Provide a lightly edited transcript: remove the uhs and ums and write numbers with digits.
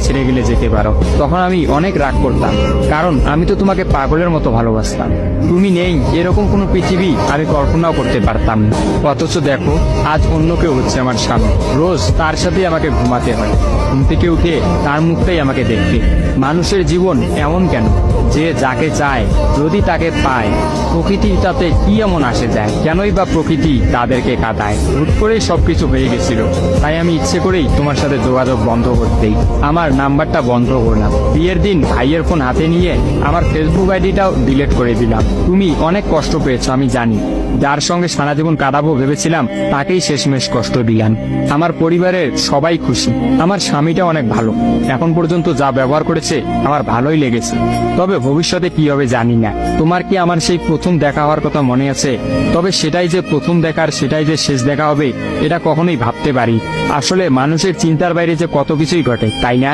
ছেড়ে গেলে যেতে পারো। তখন আমি অনেক রাগ করতাম, কারণ আমি তো তোমাকে পাগলের মতো ভালোবাসতাম। তুমি নেই এরকম কোনো পৃথিবী আমি কল্পনাও করতে পারতাম না। অথচ দেখো, আজ অন্য কেউ হচ্ছে আমার স্বামী। রোজ তার সাথেই আমাকে ঘুমাতে হয়, ঘুম থেকে উঠে তার মুখটাই আমাকে দেখতে। মানুষের জীবন এমন কেন যে যাকে চায় যদি তাকে পায়? প্রকৃতির তাতে কি এমন আসে যায়? কেনই বা প্রকৃতি তাদেরকে কাঁদায়? হুট করেই সবকিছু হয়ে গেছিল, তাই আমি ইচ্ছে করেই তোমার সাথে যোগাযোগ বন্ধ করতেই আমার নাম্বারটা বন্ধ করলাম। বিয়ের দিন ভাইয়ের ফোন হাতে নিয়ে আমার ফেসবুক আইডিটাও ডিলিট করে দিলাম। তুমি অনেক কষ্ট পেয়েছো আমি জানি, যার সঙ্গে সারা জীবন কাটাবো ভেবেছিলাম তাকেই শেষমেশ কষ্ট দিলাম। আমার পরিবারের সবাই খুশি, আমার স্বামীটা অনেক ভালো, এখন পর্যন্ত যা ব্যবহার করেছে আমার ভালোই লেগেছে। তবে ভবিষ্যতে কি হবে জানি না। তোমার কি আমার সেই প্রথম দেখা হওয়ার কথা মনে আছে? তবে সেটাই যে প্রথম দেখার, সেটাই যে শেষ দেখা হবে, এটা কখনোই ভাবতে পারি। আসলে মানুষের চিন্তার বাইরে যে কত কিছুই ঘটে, তাই না?